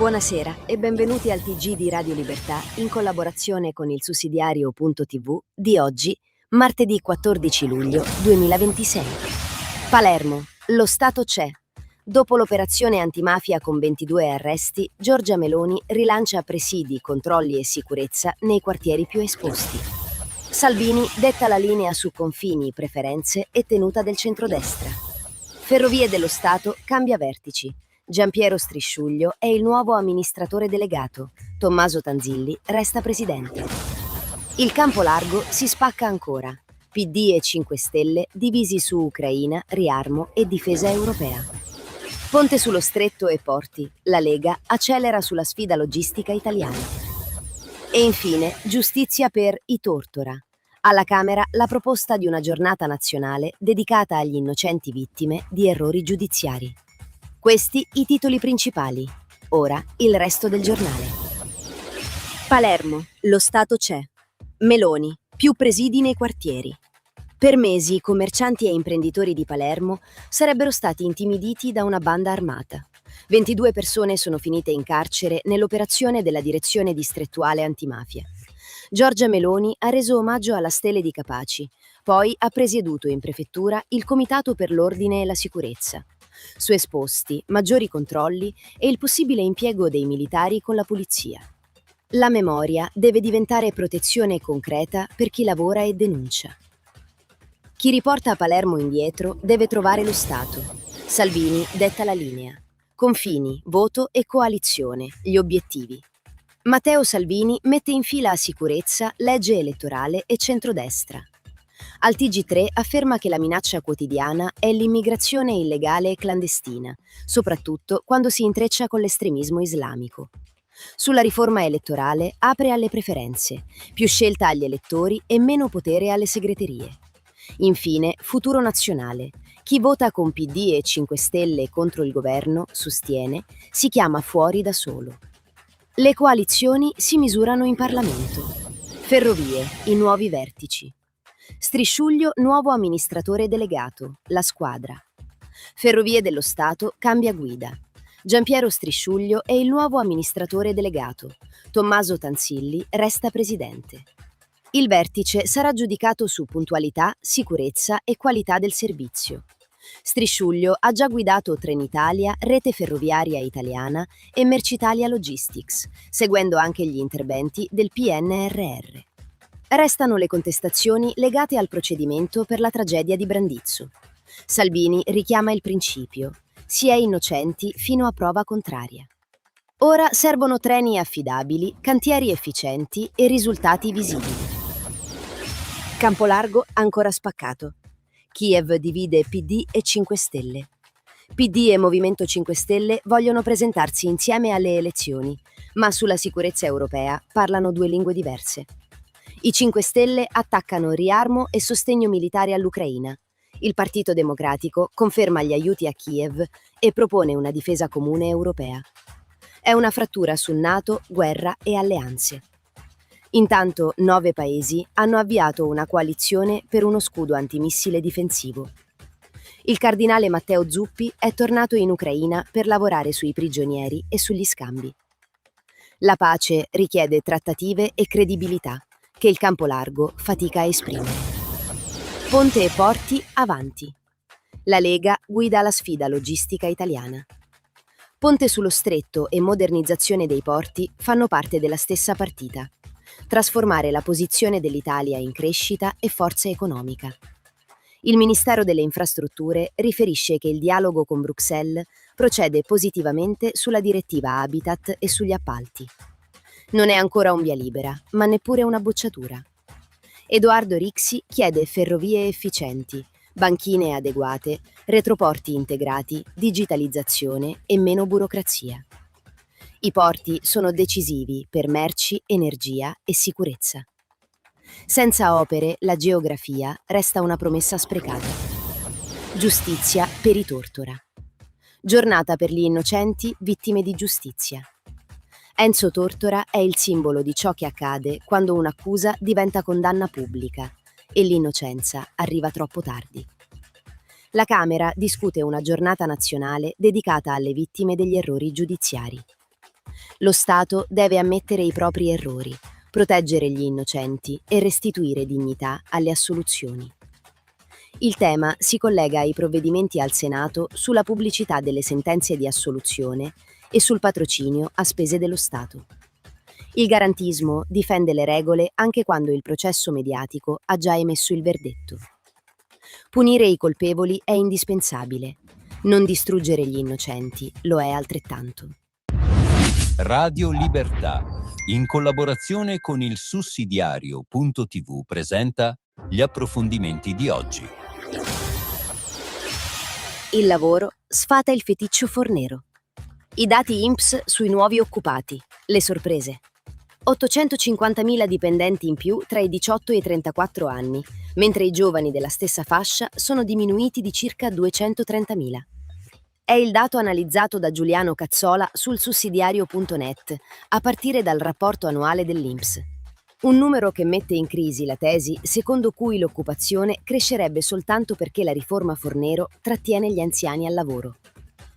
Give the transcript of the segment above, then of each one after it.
Buonasera e benvenuti al TG di Radio Libertà in collaborazione con il sussidiario.tv di oggi, martedì 14 luglio 2026. Palermo, lo Stato c'è. Dopo l'operazione antimafia con 22 arresti, Giorgia Meloni rilancia presidi, controlli e sicurezza nei quartieri più esposti. Salvini detta la linea su confini, preferenze e tenuta del centrodestra. Ferrovie dello Stato cambia vertici. Giampiero Strisciuglio è il nuovo amministratore delegato. Tommaso Tanzilli resta presidente. Il campo largo si spacca ancora. PD e 5 Stelle divisi su Ucraina, riarmo e difesa europea. Ponte sullo Stretto e porti. La Lega accelera sulla sfida logistica italiana. E infine giustizia per i Tortora. Alla Camera la proposta di una giornata nazionale dedicata agli innocenti vittime di errori giudiziari. Questi i titoli principali. Ora il resto del giornale. Palermo, lo Stato c'è. Meloni, più presidi nei quartieri. Per mesi i commercianti e imprenditori di Palermo sarebbero stati intimiditi da una banda armata. 22 persone sono finite in carcere nell'operazione della Direzione Distrettuale Antimafia. Giorgia Meloni ha reso omaggio alla Stele di Capaci, poi ha presieduto in prefettura il Comitato per l'Ordine e la Sicurezza. Su esposti, maggiori controlli e il possibile impiego dei militari con la polizia. La memoria deve diventare protezione concreta per chi lavora e denuncia. Chi riporta Palermo indietro deve trovare lo Stato. Salvini detta la linea. Confini, voto e coalizione, gli obiettivi. Matteo Salvini mette in fila sicurezza, legge elettorale e centrodestra. Al TG3 afferma che la minaccia quotidiana è l'immigrazione illegale e clandestina, soprattutto quando si intreccia con l'estremismo islamico. Sulla riforma elettorale apre alle preferenze, più scelta agli elettori e meno potere alle segreterie. Infine, futuro nazionale. Chi vota con PD e 5 Stelle contro il governo, sostiene, si chiama fuori da solo. Le coalizioni si misurano in Parlamento. Ferrovie, i nuovi vertici. Strisciuglio, nuovo amministratore delegato, la squadra. Ferrovie dello Stato cambia guida. Giampiero Strisciuglio è il nuovo amministratore delegato. Tommaso Tanzilli resta presidente. Il vertice sarà giudicato su puntualità, sicurezza e qualità del servizio. Strisciuglio ha già guidato Trenitalia, Rete Ferroviaria Italiana e Mercitalia Logistics, seguendo anche gli interventi del PNRR. Restano le contestazioni legate al procedimento per la tragedia di Brandizzo. Salvini richiama il principio: si è innocenti fino a prova contraria. Ora servono treni affidabili, cantieri efficienti e risultati visibili. Campo largo ancora spaccato. Kiev divide PD e 5 Stelle. PD e Movimento 5 Stelle vogliono presentarsi insieme alle elezioni, ma sulla sicurezza europea parlano due lingue diverse. I 5 Stelle attaccano riarmo e sostegno militare all'Ucraina. Il Partito Democratico conferma gli aiuti a Kiev e propone una difesa comune europea. È una frattura su NATO, guerra e alleanze. Intanto 9 paesi hanno avviato una coalizione per uno scudo antimissile difensivo. Il cardinale Matteo Zuppi è tornato in Ucraina per lavorare sui prigionieri e sugli scambi. La pace richiede trattative e credibilità, che il campo largo fatica a esprimere. Ponte e porti avanti. La Lega guida la sfida logistica italiana. Ponte sullo Stretto e modernizzazione dei porti fanno parte della stessa partita. Trasformare la posizione dell'Italia in crescita e forza economica. Il Ministero delle Infrastrutture riferisce che il dialogo con Bruxelles procede positivamente sulla direttiva Habitat e sugli appalti. Non è ancora un via libera, ma neppure una bocciatura. Edoardo Rixi chiede ferrovie efficienti, banchine adeguate, retroporti integrati, digitalizzazione e meno burocrazia. I porti sono decisivi per merci, energia e sicurezza. Senza opere, la geografia resta una promessa sprecata. Giustizia per i Tortora. Giornata per gli innocenti vittime di giustizia. Enzo Tortora è il simbolo di ciò che accade quando un'accusa diventa condanna pubblica e l'innocenza arriva troppo tardi. La Camera discute una giornata nazionale dedicata alle vittime degli errori giudiziari. Lo Stato deve ammettere i propri errori, proteggere gli innocenti e restituire dignità alle assoluzioni. Il tema si collega ai provvedimenti al Senato sulla pubblicità delle sentenze di assoluzione e sul patrocinio a spese dello Stato. Il garantismo difende le regole anche quando il processo mediatico ha già emesso il verdetto. Punire i colpevoli è indispensabile. Non distruggere gli innocenti lo è altrettanto. Radio Libertà, in collaborazione con il sussidiario.tv presenta gli approfondimenti di oggi. Il lavoro sfata il feticcio Fornero. I dati INPS sui nuovi occupati. Le sorprese. 850.000 dipendenti in più tra i 18 e i 34 anni, mentre i giovani della stessa fascia sono diminuiti di circa 230.000. È il dato analizzato da Giuliano Cazzola sul sussidiario.net a partire dal rapporto annuale dell'INPS. Un numero che mette in crisi la tesi secondo cui l'occupazione crescerebbe soltanto perché la riforma Fornero trattiene gli anziani al lavoro.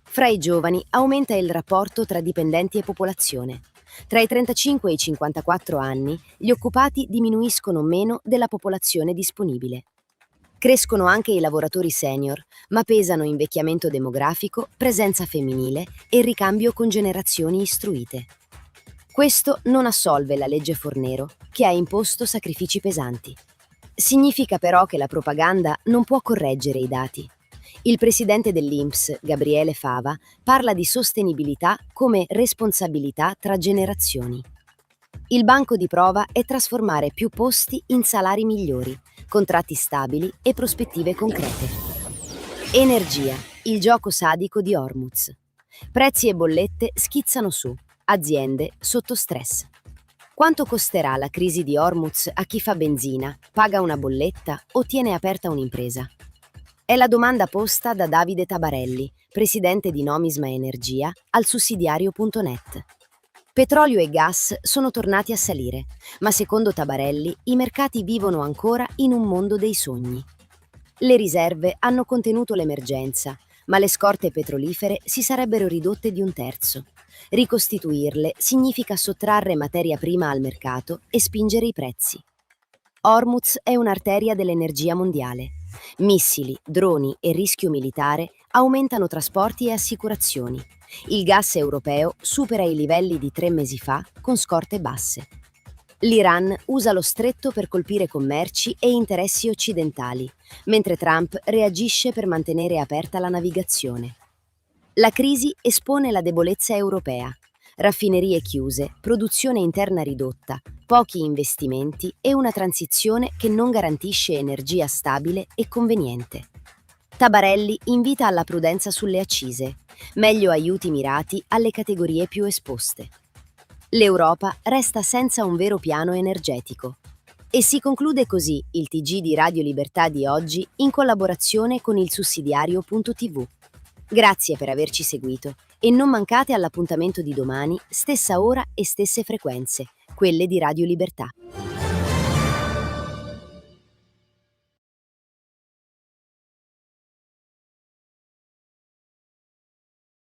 Fra i giovani aumenta il rapporto tra dipendenti e popolazione. Tra i 35 e i 54 anni gli occupati diminuiscono meno della popolazione disponibile. Crescono anche i lavoratori senior, ma pesano invecchiamento demografico, presenza femminile e ricambio con generazioni istruite. Questo non assolve la legge Fornero, che ha imposto sacrifici pesanti. Significa però che la propaganda non può correggere i dati. Il presidente dell'INPS, Gabriele Fava, parla di sostenibilità come responsabilità tra generazioni. Il banco di prova è trasformare più posti in salari migliori, contratti stabili e prospettive concrete. Energia, il gioco sadico di Hormuz. Prezzi e bollette schizzano su, aziende sotto stress. Quanto costerà la crisi di Hormuz a chi fa benzina, paga una bolletta o tiene aperta un'impresa? È la domanda posta da Davide Tabarelli, presidente di Nomisma Energia, al sussidiario.net. Petrolio e gas sono tornati a salire, ma secondo Tabarelli i mercati vivono ancora in un mondo dei sogni. Le riserve hanno contenuto l'emergenza, ma le scorte petrolifere si sarebbero ridotte di un terzo. Ricostituirle significa sottrarre materia prima al mercato e spingere i prezzi. Hormuz è un'arteria dell'energia mondiale. Missili, droni e rischio militare aumentano trasporti e assicurazioni. Il gas europeo supera i livelli di 3 mesi fa con scorte basse. L'Iran usa lo stretto per colpire commerci e interessi occidentali, mentre Trump reagisce per mantenere aperta la navigazione. La crisi espone la debolezza europea. Raffinerie chiuse, produzione interna ridotta, pochi investimenti e una transizione che non garantisce energia stabile e conveniente. Tabarelli invita alla prudenza sulle accise, meglio aiuti mirati alle categorie più esposte. L'Europa resta senza un vero piano energetico. E si conclude così il TG di Radio Libertà di oggi in collaborazione con il sussidiario.tv. Grazie per averci seguito e non mancate all'appuntamento di domani, stessa ora e stesse frequenze, quelle di Radio Libertà.